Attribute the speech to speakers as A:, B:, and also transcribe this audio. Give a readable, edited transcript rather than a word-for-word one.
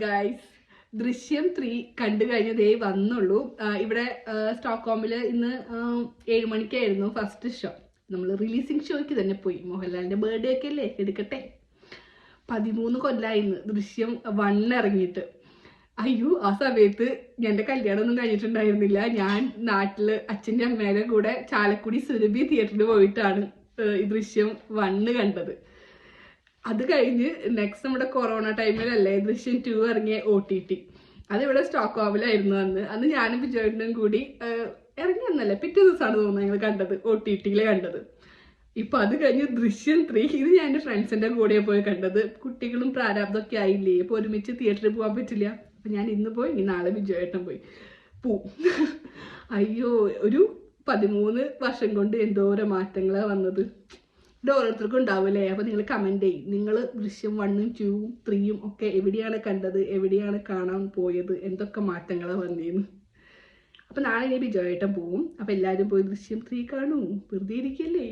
A: Guys, ദൃശ്യം 3 കണ്ടു കഴിഞ്ഞതേ വന്നുള്ളൂ. ഇവിടെ സ്റ്റോക്ക്ഹോമിൽ ഇന്ന് 7 മണിക്കായിരുന്നു ഫസ്റ്റ് ഷോ. നമ്മൾ റിലീസിങ് ഷോയ്ക്ക് തന്നെ പോയി. മോഹൻലാലിന്റെ ബർത്ത്ഡേ ഒക്കെ അല്ലേ, എടുക്കട്ടെ. 13 കൊല്ലായിന്ന് ദൃശ്യം 1 ഇറങ്ങിയിട്ട്. അയ്യോ, ആ സമയത്ത് എൻ്റെ കല്യാണമൊന്നും കഴിഞ്ഞിട്ടുണ്ടായിരുന്നില്ല. ഞാൻ നാട്ടില് അച്ഛൻ്റെ അമ്മയുടെ കൂടെ ചാലക്കുടി സുരഭി തിയേറ്ററിൽ പോയിട്ടാണ് ഈ ദൃശ്യം 1 കണ്ടത്. അത് കഴിഞ്ഞ് നെക്സ്റ്റ് നമ്മുടെ കൊറോണ ടൈമിലല്ലേ ദൃശ്യം 2 ഇറങ്ങിയ OTT. അതിവിടെ സ്റ്റോക്ക്ഹോമിലായിരുന്നു. അന്ന് ഞാനും വിജയേട്ടനും കൂടി ഇറങ്ങിയെന്നല്ലേ, പിറ്റേ ദിവസമാണ് തോന്നുന്നത് ഞങ്ങൾ കണ്ടത്, OTT കണ്ടത്. ഇപ്പൊ അത് കഴിഞ്ഞ് ദൃശ്യം 3 ഇത് ഞാൻ എൻ്റെ ഫ്രണ്ട്സിന്റെ കൂടെ പോയി കണ്ടത്. കുട്ടികളും പ്രാരാബ്ദമൊക്കെ ആയില്ലേ, ഇപ്പൊ ഒരുമിച്ച് തിയേറ്ററിൽ പോകാൻ പറ്റില്ല. അപ്പൊ ഞാൻ ഇന്ന് പോയി, ഇനി നാളെ വിജയേട്ടൻ പോവും. അയ്യോ, ഒരു 13 വർഷം കൊണ്ട് എന്തോരം മാറ്റങ്ങളാണ് വന്നത്. ഇത് ഓരോരുത്തർക്കും ഉണ്ടാവില്ലേ. അപ്പൊ നിങ്ങൾ കമന്റ് ചെയ്യും, നിങ്ങൾ ദൃശ്യം 1ഉം 2ഉം 3ഉം ഒക്കെ എവിടെയാണ് കണ്ടത്, എവിടെയാണ് കാണാൻ പോയത്, എന്തൊക്കെ മാറ്റങ്ങളാണ് വന്നേന്ന്. അപ്പൊ നാളെ ഇനി വിജയേട്ടൻ പോവും. അപ്പൊ എല്ലാവരും പോയി ദൃശ്യം 3 കാണൂ, വെറുതെ ഇരിക്കല്ലേ.